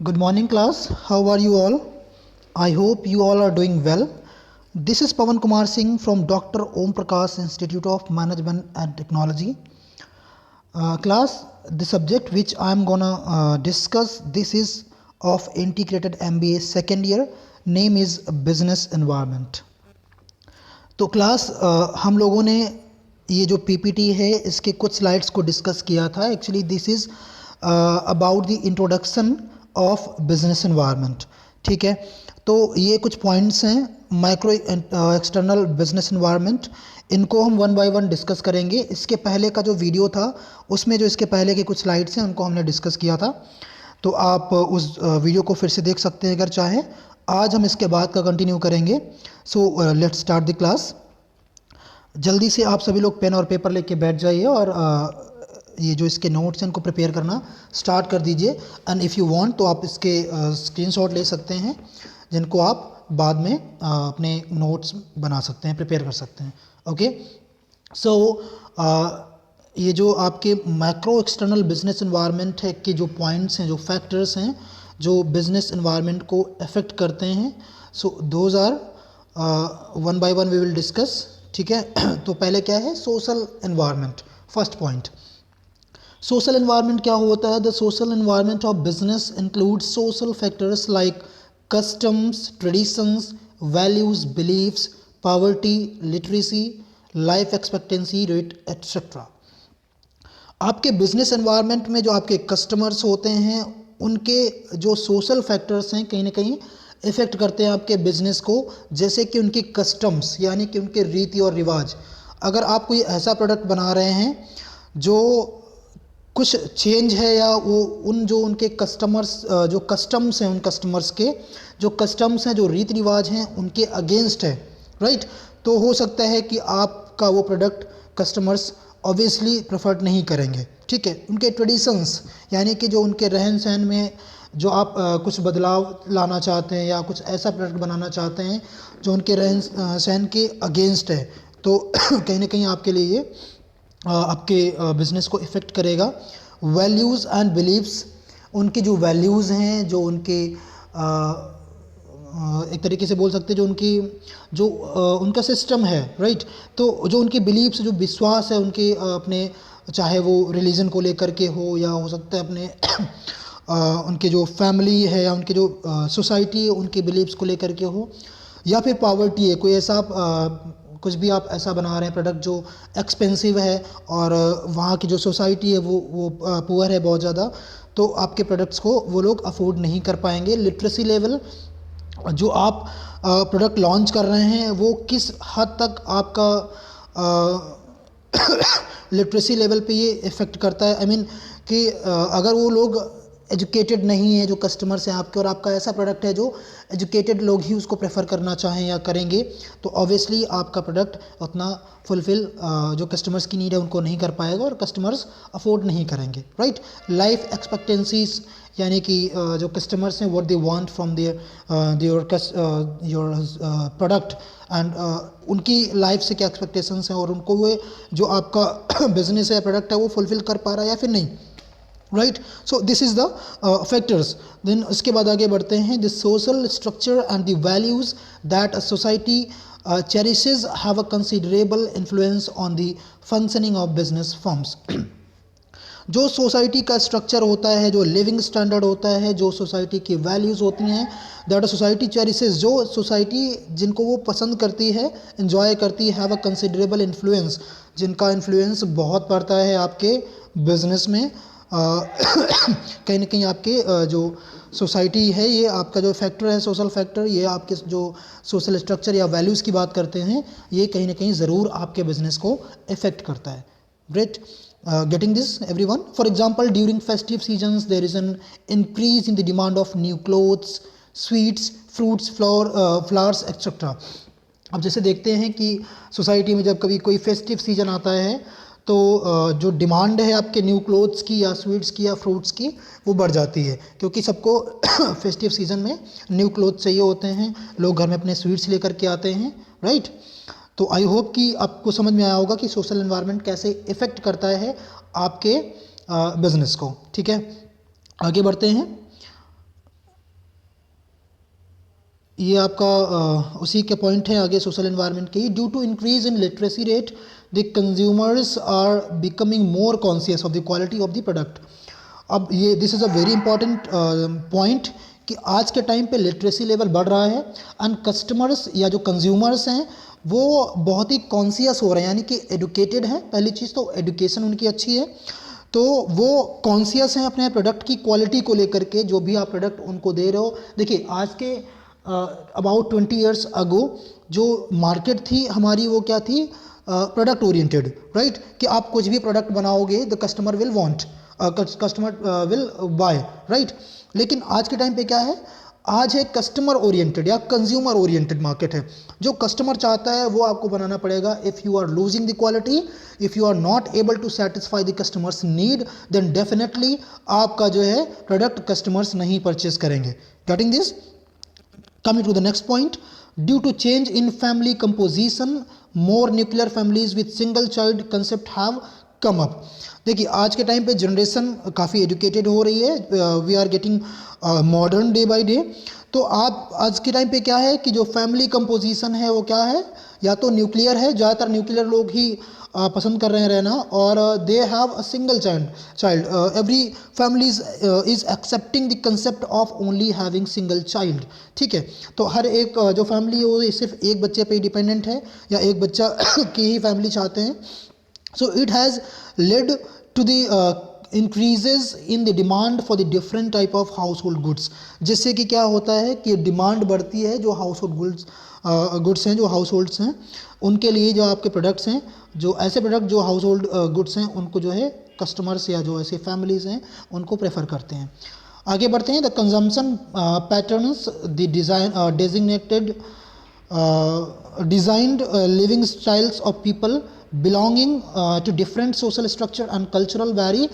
Good morning, class. How are you all? I hope you all are doing well. This is Pawan Kumar Singh from Dr. Om Prakash Institute of Management and Technology. Class, the subject which I am gonna discuss this is of integrated MBA second year. Name is business environment. तो class हम लोगों ने ये जो PPT है इसके कुछ slides को डिस्कस किया था. Actually this is about the introduction of business environment. ठीक है, तो ये कुछ पॉइंट्स हैं माइक्रो एक्सटर्नल बिजनेस एनवायरनमेंट. इनको हम वन बाय वन डिस्कस करेंगे. इसके पहले का जो वीडियो था उसमें जो इसके पहले के कुछ स्लाइड्स हैं उनको हमने डिस्कस किया था, तो आप उस वीडियो को फिर से देख सकते हैं अगर चाहें. आज हम इसके बाद का कंटिन्यू करेंगे. So let's start the class. जल्दी से आप सभी लोग पेन और पेपर लेके बैठ जाइए और ये जो इसके नोट्स हैं इनको प्रिपेयर करना स्टार्ट कर दीजिए. एंड इफ़ यू वांट तो आप इसके स्क्रीनशॉट ले सकते हैं जिनको आप बाद में अपने नोट्स बना सकते हैं, प्रिपेयर कर सकते हैं. ओके, सो ये जो आपके मैक्रो एक्सटर्नल बिजनेस एनवायरनमेंट है के जो पॉइंट्स हैं, जो फैक्टर्स हैं जो बिजनेस एनवायरनमेंट को अफेक्ट करते हैं, so those are one by one we will discuss. ठीक है, तो पहले क्या है social environment. First point, social environment क्या होता है. The social environment of business includes social factors like customs, traditions, values, beliefs, poverty, literacy, life expectancy rate etcetera. आपके बिजनेस एनवायरनमेंट में जो आपके कस्टमर्स होते हैं उनके जो सोशल फैक्टर्स हैं कहीं ना कहीं इफ़ेक्ट करते हैं आपके बिजनेस को. जैसे कि उनके कस्टम्स यानी कि उनके रीति और रिवाज. अगर आप कोई ऐसा प्रोडक्ट बना रहे हैं जो कुछ चेंज है या वो उन जो उनके कस्टमर्स जो कस्टम्स हैं, उन कस्टमर्स के जो कस्टम्स हैं, जो रीति रिवाज हैं उनके अगेंस्ट है, राइट, तो हो सकता है कि आपका वो प्रोडक्ट कस्टमर्स ऑब्वियसली प्रेफर नहीं करेंगे. ठीक है, उनके ट्रेडिशंस यानी कि जो उनके रहन सहन में जो आप कुछ बदलाव लाना चाहते हैं या कुछ ऐसा प्रोडक्ट बनाना चाहते हैं जो उनके रहन सहन के अगेंस्ट है, तो कहीं ना कहीं आपके लिए ये आपके बिज़नेस को इफ़ेक्ट करेगा. वैल्यूज़ एंड बिलीव्स, उनके जो वैल्यूज़ हैं, जो उनके एक तरीके से बोल सकते हैं जो उनकी जो उनका सिस्टम है, राइट, तो जो उनके बिलीव्स, जो विश्वास है उनके अपने, चाहे वो रिलीजन को लेकर के हो या हो सकता है अपने उनके जो फैमिली है या उनके जो सोसाइटी है उनके बिलीव्स को लेकर के हो, या फिर पॉवर्टी है, कोई ऐसा कुछ भी आप ऐसा बना रहे हैं प्रोडक्ट जो एक्सपेंसिव है और वहाँ की जो सोसाइटी है वो पुअर है बहुत ज़्यादा, तो आपके प्रोडक्ट्स को वो लोग अफोर्ड नहीं कर पाएंगे. लिटरेसी लेवल, जो आप प्रोडक्ट लॉन्च कर रहे हैं वो किस हद तक आपका लिटरेसी लेवल पे ये इफ़ेक्ट करता है. आई मीन कि अगर वो लोग एजुकेटेड नहीं है जो कस्टमर्स हैं आपके, और आपका ऐसा प्रोडक्ट है जो एजुकेटेड लोग ही उसको प्रेफर करना चाहें या करेंगे, तो ऑब्वियसली आपका प्रोडक्ट उतना फुलफ़िल जो कस्टमर्स की नीड है उनको नहीं कर पाएगा और कस्टमर्स अफोर्ड नहीं करेंगे, राइट. लाइफ एक्सपेक्टेंसीज यानी कि जो कस्टमर्स हैं what they want from your product and उनकी लाइफ से क्या एक्सपेक्टेशंस हैं और उनको वो जो आपका बिजनेस है प्रोडक्ट है वो फुलफ़िल कर पा रहा है या फिर नहीं, right. So this is the factors. Then उसके बाद आगे बढ़ते हैं. The social structure and the values that a society cherishes have a considerable influence on the functioning of business firms. जो सोसाइटी का स्ट्रक्चर होता है, जो लिविंग स्टैंडर्ड होता है, जो सोसाइटी की वैल्यूज़ होती हैं, दैट अ सोसाइटी चेरिसेस, जो सोसाइटी जिनको वो पसंद करती है, इन्जॉय करती है, हैव अ कंसिडरेबल इन्फ्लुएंस, जिनका इन्फ्लुएंस बहुत पड़ता है आपके बिजनेस में. कहीं ना कहीं आपके जो सोसाइटी है, ये आपका जो फैक्टर है सोशल फैक्टर, ये आपके जो सोशल स्ट्रक्चर या वैल्यूज़ की बात करते हैं, ये कहीं ना कहीं ज़रूर आपके बिजनेस को इफ़ेक्ट करता है. Great, getting this everyone. For example, during festive seasons there is an increase in the demand of new clothes, sweets, fruits, flowers etc. अब जैसे देखते हैं कि सोसाइटी में जब कभी कोई फेस्टिव सीजन आता है तो जो डिमांड है आपके न्यू क्लोथ्स की या स्वीट्स की या फ्रूट्स की वो बढ़ जाती है, क्योंकि सबको फेस्टिव सीजन में न्यू क्लोथ्स चाहिए होते हैं, लोग घर में अपने स्वीट्स लेकर के आते हैं, राइट. तो आई होप कि आपको समझ में आया होगा कि सोशल एनवायरनमेंट कैसे इफ़ेक्ट करता है आपके बिजनेस को. ठीक है, आगे बढ़ते हैं. ये आपका उसी के पॉइंट है आगे सोशल एनवायरनमेंट के। Due to increase in literacy rate the consumers are becoming more conscious of the quality of the product. अब ये this is a very important point कि आज के टाइम पे लिटरेसी लेवल बढ़ रहा है एंड कस्टमर्स या जो कंज्यूमर्स हैं वो बहुत ही कॉन्शियस हो रहे हैं, यानी कि एडुकेटेड हैं। पहली चीज़ तो एडुकेशन उनकी अच्छी है, तो वो कॉन्शियस हैं अपने प्रोडक्ट की क्वालिटी को लेकर के। जो भी आप प्रोडक्ट उनको दे रहे हो, देखिए आज के अबाउट 20 ईयर्स अगो जो मार्केट थी हमारी वो क्या थी, प्रोडक्ट ओरिएंटेड, राइट, कि आप कुछ भी प्रोडक्ट बनाओगे the customer will want, customer will buy, right. लेकिन आज के टाइम पे क्या है, आज है कस्टमर ओरिएंटेड या कंज्यूमर ओरिएंटेड मार्केट है। जो कस्टमर चाहता है वो आपको बनाना पड़ेगा। If you are losing the quality, if you are not able to satisfy the customers need, then definitely आपका जो है प्रोडक्ट कस्टमर्स नहीं परचेज करेंगे। Getting this? Coming to the next point, due to change in family composition, more nuclear families with single child concept have come up. देखिए आज के time पे generation काफ़ी एजुकेटेड हो रही है, we are getting modern day by day. तो आप आज के टाइम पे क्या है कि जो फैमिली कंपोजिशन है वो क्या है, या तो न्यूक्लियर है, ज़्यादातर न्यूक्लियर लोग ही पसंद कर रहे हैं रहना, और they have a single child every families is accepting the concept of only having single child. ठीक है, तो हर एक जो फैमिली है वो सिर्फ एक बच्चे पे ही डिपेंडेंट है या एक बच्चा की ही फैमिली चाहते हैं। So it has led to the increases in the demand for the different type of household goods. जिससे कि क्या होता है कि डिमांड बढ़ती है, जो हाउस होल्ड गुड्स हैं, जो हाउस होल्ड्स हैं उनके लिए जो आपके प्रोडक्ट्स हैं, जो ऐसे प्रोडक्ट जो हाउस होल्ड गुड्स हैं उनको जो है कस्टमर्स या जो ऐसे फैमिलीज़ हैं उनको प्रेफर करते हैं। आगे बढ़ते हैं। The consumption patterns the design designated designed living styles of people belonging to different social structure and cultural vary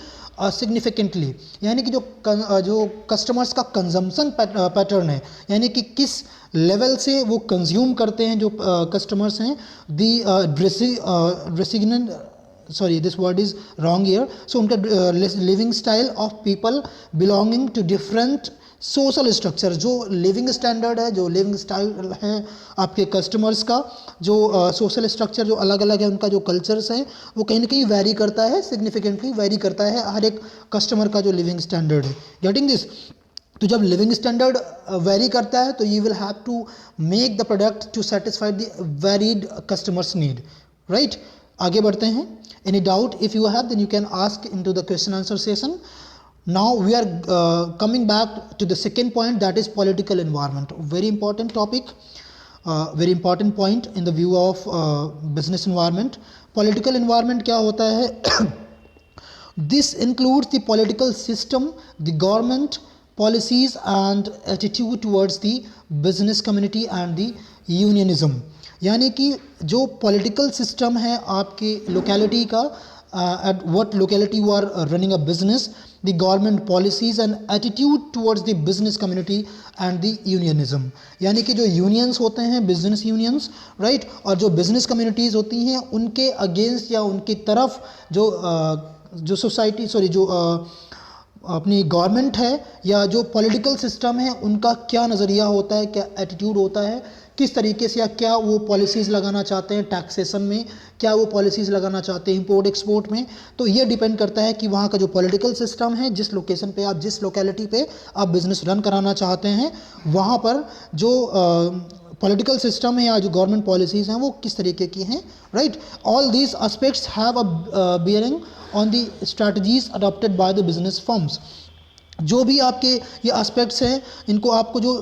significantly। यानी कि जो कस्टमर्स का कंजम्पशन पैटर्न है, यानी कि किस लेवल से वो कंज्यूम करते हैं जो कस्टमर्स हैं, the dressing sorry this word is wrong here. So उनका living style of people belonging to different social structure, जो लिविंग स्टैंडर्ड है, जो लिविंग स्टाइल है आपके कस्टमर्स का, जो सोशल स्ट्रक्चर जो अलग अलग है, उनका जो कल्चर्स है वो कहीं ना कहीं वैरी करता है, सिग्निफिकेंटली वैरी करता है हर एक कस्टमर का जो लिविंग स्टैंडर्ड है। Getting this? तो जब लिविंग स्टैंडर्ड वेरी करता है तो you will have to make the product to satisfy the varied customers need, right. आगे बढ़ते हैं। Any doubt if you have then you can ask into the question answer session. Now we are coming back to the second point, that is political environment. Very important topic, very important point in the view of business environment. Political environment क्या होता है? This includes the political system, the government policies and attitude towards the business community and the unionism. यानी कि जो political system है आपके locality का, at what locality you are running a business, the government policies and attitude towards the business community and the unionism। यानी कि जो unions होते हैं बिजनेस यूनियंस, राइट, और जो बिजनेस कम्युनिटीज़ होती हैं उनके अगेंस्ट या उनकी तरफ जो सोसाइटी सॉरी जो अपनी गवर्नमेंट है या जो पॉलिटिकल सिस्टम है उनका क्या नज़रिया होता है, क्या एटीट्यूड होता है, किस तरीके से या क्या वो पॉलिसीज़ लगाना चाहते हैं टैक्सेशन में, क्या वो पॉलिसीज़ लगाना चाहते हैं इंपोर्ट एक्सपोर्ट में। तो ये डिपेंड करता है कि वहाँ का जो पॉलिटिकल सिस्टम है, जिस लोकेशन पे आप, जिस लोकेलिटी पे आप बिज़नेस रन कराना चाहते हैं, वहाँ पर जो पॉलिटिकल सिस्टम है या जो गवर्नमेंट पॉलिसीज़ हैं वो किस तरीके की हैं, right. All these aspects have a bearing on the strategies adopted by the business firms. जो भी आपके ये एस्पेक्ट्स हैं इनको आपको जो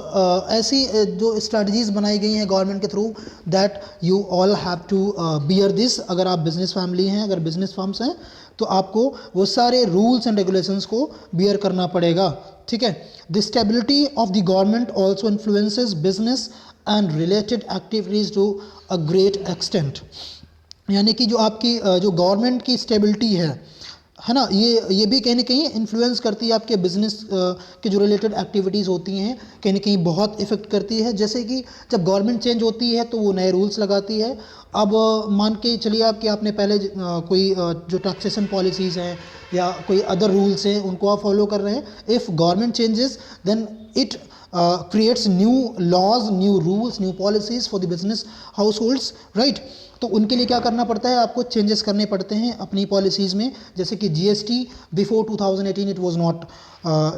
ऐसी जो स्ट्रैटेजीज बनाई गई हैं गवर्नमेंट के through, that you all have to bear this. अगर आप बिजनेस फैमिली हैं, अगर बिजनेस फर्म्स हैं, तो आपको वो सारे रूल्स एंड रेगुलेशंस को बियर करना पड़ेगा। ठीक है। The stability of the government also influences business and related activities to a great extent. यानी कि जो आपकी जो गवर्नमेंट की स्टेबिलिटी है ना, ये भी कहीं ना कहीं इन्फ्लुएंस करती है आपके बिजनेस के जो रिलेटेड एक्टिविटीज़ होती हैं, कहीं ना कहीं बहुत इफ़ेक्ट करती है। जैसे कि जब गवर्नमेंट चेंज होती है तो वो नए रूल्स लगाती है। अब मान के चलिए आप कि आपने पहले कोई जो टैक्सेशन पॉलिसीज़ हैं या कोई अदर रूल्स हैं उनको आप फॉलो कर रहे हैं. If government changes then it creates new laws, new rules, new policies for the business households, right? तो उनके लिए क्या करना पड़ता है, आपको चेंजेस करने पड़ते हैं अपनी पॉलिसीज़ में. जैसे कि GST before 2018 it was not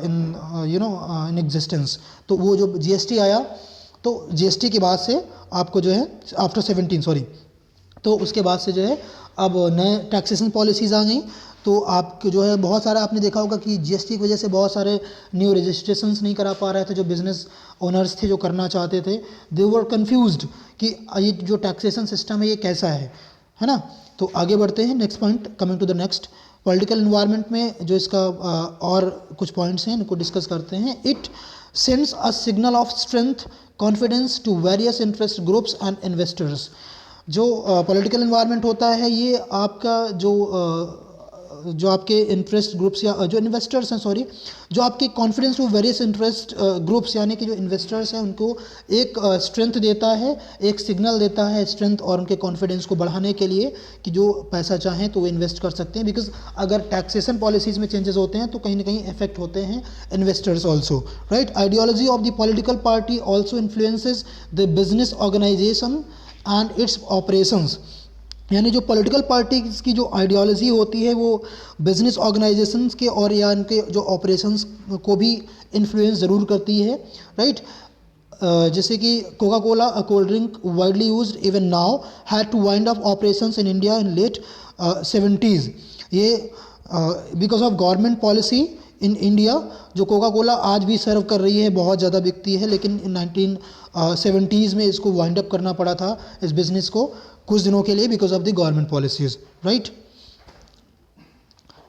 in existence. तो वो जो जीएसटी आया, तो जीएसटी के बाद से आपको जो है आफ्टर 17 सॉरी, तो उसके बाद से जो है अब नए टैक्सेशन पॉलिसीज़ आ गई. तो आपको जो है बहुत सारा आपने देखा होगा कि जीएसटी की वजह से बहुत सारे न्यू रजिस्ट्रेशंस नहीं करा पा रहे थे जो बिज़नेस ओनर्स थे जो करना चाहते थे. दे वर कन्फ्यूज्ड कि ये जो टैक्सेशन सिस्टम है ये कैसा है ना. तो आगे बढ़ते हैं. Next point, coming to the next, political environment में जो इसका और कुछ पॉइंट्स हैं इनको डिस्कस करते हैं. It sends a signal of strength confidence to various interest groups and investors. जो पॉलिटिकल इन्वायरमेंट होता है ये आपका जो आपके इंटरेस्ट ग्रुप्स या जो इन्वेस्टर्स हैं सॉरी, जो आपके confidence to various interest groups यानी कि जो इन्वेस्टर्स हैं उनको एक स्ट्रेंथ देता है, एक सिग्नल देता है स्ट्रेंथ और उनके कॉन्फिडेंस को बढ़ाने के लिए कि जो पैसा चाहें तो वो इन्वेस्ट कर सकते हैं. बिकॉज अगर टैक्सेशन पॉलिसीज़ में चेंजेस होते हैं तो कहीं ना कहीं इफेक्ट होते हैं investors also, right. Ideology of the political party also influences the business organization and its operations. यानी जो पॉलिटिकल पार्टीज़ की जो आइडियोलॉजी होती है वो बिजनेस ऑर्गेनाइजेशंस के और या इनके जो ऑपरेशंस को भी इन्फ्लुएंस ज़रूर करती है, राइट. जैसे कि Coca Cola, a cold drink widely used even now, had to wind up operations in India in late 70s. ये because of government policy in India जो कोका कोला आज भी सर्व कर रही है, बहुत ज़्यादा बिकती है, लेकिन 1970s में इसको वाइंड अप करना पड़ा था इस बिज़नेस को कुछ दिनों के लिए because of the government policies, right.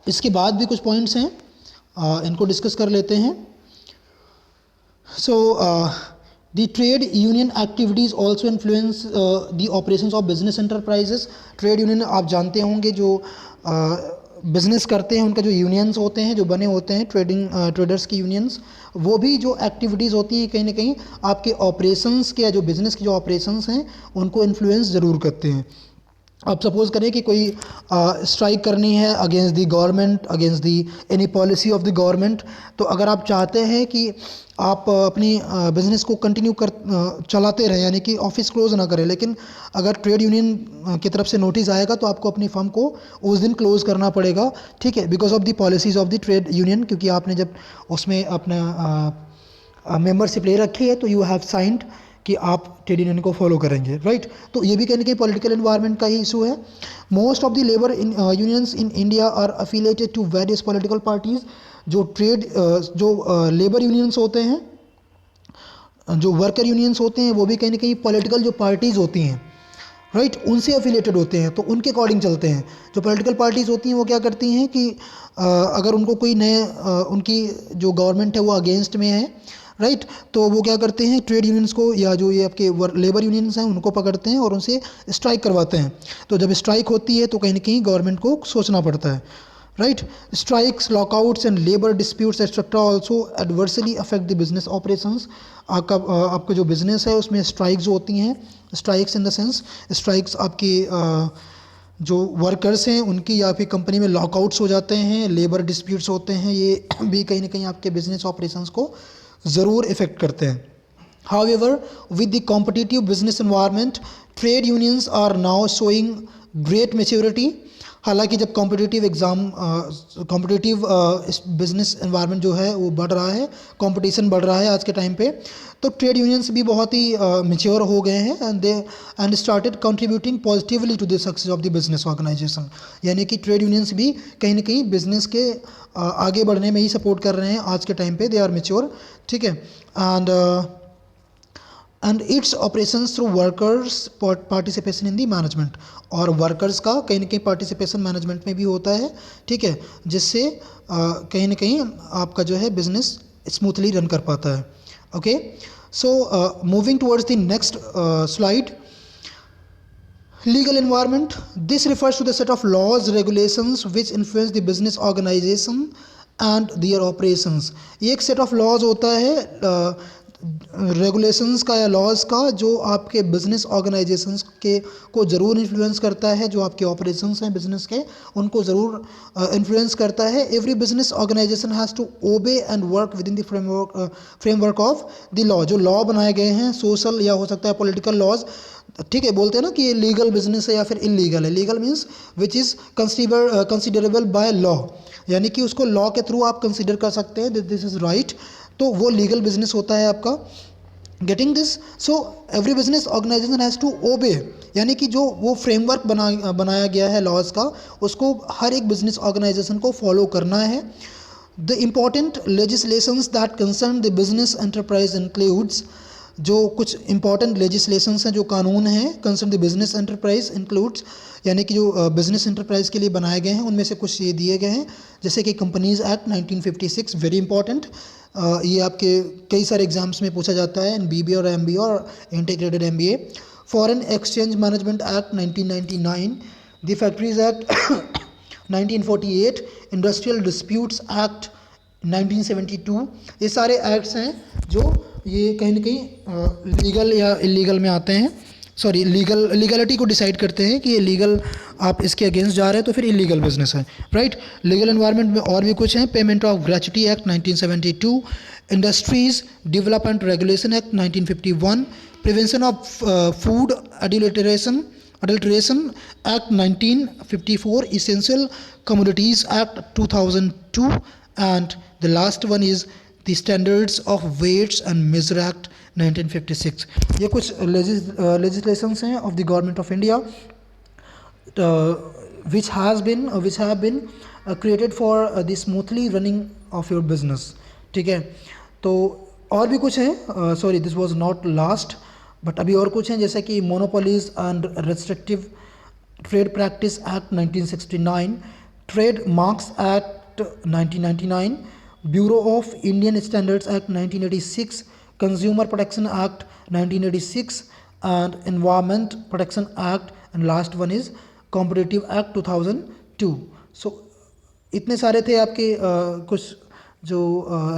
इसके बाद भी कुछ पॉइंट्स हैं, इनको डिस्कस कर लेते हैं. So the trade union activities also influence the operations of business enterprises. Trade union आप जानते होंगे जो बिज़नेस करते हैं उनका जो यूनियंस होते हैं जो बने होते हैं ट्रेडर्स की यूनियंस, वो भी जो एक्टिविटीज़ होती हैं कहीं ना कहीं आपके ऑपरेशंस के या जो बिज़नेस के जो ऑपरेशंस हैं उनको इन्फ्लुएंस ज़रूर करते हैं. आप सपोज़ करें कि कोई स्ट्राइक करनी है against the government, against the any policy of the government, तो अगर आप चाहते हैं कि आप अपनी बिज़नेस को कंटिन्यू चलाते रहें यानी कि ऑफिस क्लोज़ ना करें, लेकिन अगर ट्रेड यूनियन की तरफ से नोटिस आएगा तो आपको अपनी फर्म को उस दिन क्लोज़ करना पड़ेगा, ठीक है, because of the policies of the trade union. क्योंकि आपने जब उसमें अपना मेंबरशिप ले रखी है तो यू हैव साइंड कि आप ट्रेड यूनियन को फॉलो करेंगे, राइट. तो ये भी कहने के पॉलिटिकल एनवायरनमेंट का ही इशू है. Most of the labour unions in India are affiliated to various political parties. जो लेबर यूनियंस होते हैं, जो वर्कर यूनियंस होते हैं, वो भी कहीं ना कहीं पॉलिटिकल जो पार्टीज़ होती हैं, राइट, उनसे एफिलिएटेड होते हैं, तो उनके अकॉर्डिंग चलते हैं. जो पॉलिटिकल पार्टीज़ होती हैं वो क्या करती हैं कि अगर उनको कोई नए उनकी जो गवर्नमेंट है वो अगेंस्ट में है, राइट, तो वो क्या करते हैं ट्रेड यूनियंस को या जो ये आपके लेबर यूनियंस हैं उनको पकड़ते हैं और उनसे स्ट्राइक करवाते हैं. तो जब स्ट्राइक होती है तो कहीं ना कहीं गवर्नमेंट को सोचना पड़ता है, right. Strikes, lockouts and labour disputes etcetera also adversely affect the business operations. आपका जो बिज़नेस है उसमें स्ट्राइक्स होती हैं, strikes in the sense strikes आपकी जो वर्कर्स हैं उनकी या फिर कंपनी में लॉकआउट्स हो जाते हैं, लेबर डिस्प्यूट्स होते हैं, ये भी कहीं ना कहीं आपके बिजनेस ऑपरेशंस को ज़रूर इफ़ेक्ट करते हैं. However, with the competitive business environment, trade unions are now showing great maturity. हालांकि जब कॉम्पिटिटिव बिजनेस एनवायरनमेंट जो है वो बढ़ रहा है, कंपटीशन बढ़ रहा है आज के टाइम पे, तो ट्रेड यूनियंस भी बहुत ही मेच्योर हो गए हैं and started contributing positively to the success of the business organisation. यानी कि ट्रेड यूनियंस भी कहीं ना कहीं बिजनेस के आगे बढ़ने में ही सपोर्ट कर रहे हैं आज के टाइम पे. दे आर मेच्योर, ठीक है. And its operations through workers participation in the management. और वर्कर्स का कहीं ना कहीं पार्टिसिपेशन मैनेजमेंट में भी होता है, ठीक है, जिससे कहीं ना कहीं आपका जो है बिजनेस स्मूथली रन कर पाता है. Okay, so moving towards the next slide. Legal environment. This refers to the set of laws, regulations which influence the business organization and their operations. ये एक set of laws होता है regulations का या laws का जो आपके बिजनेस ऑर्गेनाइजेशंस के को ज़रूर इन्फ्लुएंस करता है, जो आपके ऑपरेशंस हैं बिजनेस के उनको ज़रूर इन्फ्लुएंस करता है. Every business organisation has to obey and work within the framework of the law. जो लॉ बनाए गए हैं सोशल या हो सकता है पॉलिटिकल लॉज, ठीक है, बोलते हैं ना कि ये लीगल बिजनेस है या फिर इलीगल है. Legal means which is considerable by law, यानी कि उसको लॉ के थ्रू आप कंसिडर कर सकते हैं दिस इज़ राइट, तो वो लीगल बिजनेस होता है आपका. Getting this, so every business organisation has to obey, यानी कि जो वो फ्रेमवर्क बनाया गया है लॉज का, उसको हर एक बिजनेस ऑर्गेनाइजेशन को फॉलो करना है. The important legislations that concern the business enterprise includes, जो कुछ इंपॉर्टेंट लेजिस्लेशंस हैं, जो कानून हैं concern the business enterprise includes, यानी कि जो बिजनेस एंटरप्राइज के लिए बनाए गए हैं उनमें से कुछ ये दिए गए हैं, जैसे कि कंपनीज एक्ट 1956, वेरी इंपॉर्टेंट. ये आपके कई सारे एग्जाम्स में पूछा जाता है, BBA और MBA और integrated MBA. Foreign exchange management act 1999, the factories act 1948, industrial disputes act 1972. ये सारे एक्ट्स हैं जो ये कहीं ना कहीं लीगल या इलीगल में आते हैं. सॉरी, लीगलिटी को डिसाइड करते हैं कि ये लीगल, आप इसके अगेंस्ट जा रहे हैं तो फिर इलीगल बिजनेस है, राइट. लीगल एनवायरनमेंट में और भी कुछ हैं. Payment of gratuity act 1972, industries development regulation act 1951, prevention of food adulteration act 1954, essential commodities act 2002, and the last one is the standards of weights and measure act 1956. ये कुछ legislations हैं of the government of India which have been created for the smoothly running of your business. ठीक है, तो और भी कुछ हैं. Sorry, this was not last, but अभी और कुछ हैं, जैसे कि monopolies and restrictive trade practice act 1969, trade marks act 1999, bureau of Indian standards act 1986, Consumer Protection Act 1986, and Environment Protection Act, and last one is Competitive Act 2002. So इतने सारे थे आपके कुछ जो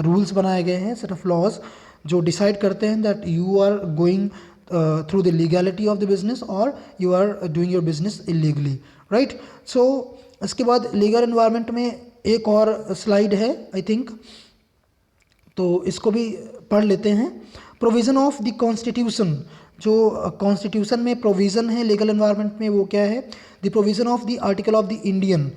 रूल्स बनाए गए हैं, सेट ऑफ लॉज जो डिसाइड करते हैं that you are going through the legality of the business और you are doing your business illegally, right. So इसके बाद लीगल एनवायरनमेंट में एक और स्लाइड है आई थिंक, तो इसको भी पढ़ लेते हैं. प्रोविज़न ऑफ द कॉन्स्टिट्यूशन, जो कॉन्स्टिट्यूशन में प्रोविज़न है लीगल एनवायरनमेंट में, वो क्या है? The provision of the article of the Indian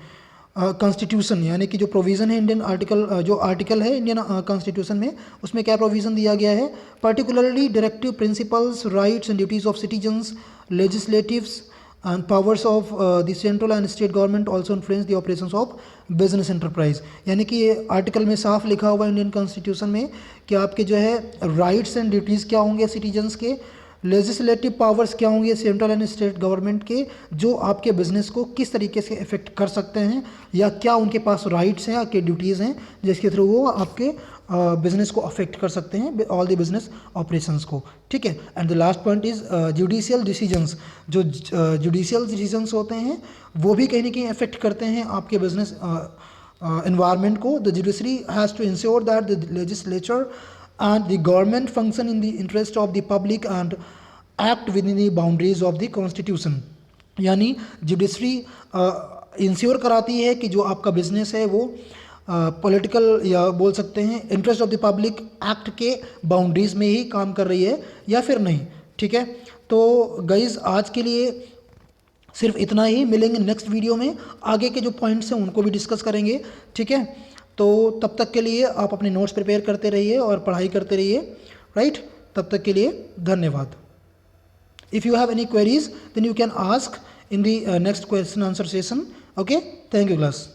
constitution, यानी कि जो प्रोविज़न है इंडियन आर्टिकल, जो आर्टिकल है इंडियन कॉन्स्टिट्यूशन में, उसमें क्या प्रोविज़न दिया गया है? Particularly directive principles, rights and duties of citizens, legislatives and powers of the central and state government also influence the operations of business enterprise. यानी कि ये आर्टिकल में साफ लिखा हुआ इंडियन कॉन्स्टिट्यूशन में कि आपके जो है राइट्स एंड ड्यूटीज़ क्या होंगे सिटीजन्स के, लेजिस्लेटिव पावर्स क्या होंगे सेंट्रल एंड स्टेट गवर्नमेंट के, जो आपके बिजनेस को किस तरीके से इफेक्ट कर सकते हैं, या क्या उनके पास राइट्स हैं या क्या ड्यूटीज़ हैं जिसके थ्रू वो आपके बिजनेस को अफेक्ट कर सकते हैं, ऑल द बिजनेस ऑपरेशंस को. ठीक है. And the last point is judicial decisions. जो जुडिशियल डिसीजंस होते हैं वो भी कहीं ना कहीं अफेक्ट करते हैं आपके बिजनेस एनवायरनमेंट को. The judiciary has to ensure that the legislature and the government function in the interest of the public and act within the boundaries of the constitution. यानी जुडिशरी इंश्योर कराती है कि जो आपका बिजनेस है वो political या बोल सकते हैं interest of the public act के बाउंड्रीज में ही काम कर रही है या फिर नहीं. ठीक है. तो गाइज आज के लिए सिर्फ इतना ही. मिलेंगे नेक्स्ट वीडियो में, आगे के जो पॉइंट्स हैं उनको भी डिस्कस करेंगे. ठीक है. तो तब तक के लिए आप अपने नोट्स प्रिपेयर करते रहिए और पढ़ाई करते रहिए, राइट. तब तक के लिए धन्यवाद. If you have any queries then you can ask in the next question answer session. Okay, thank you class.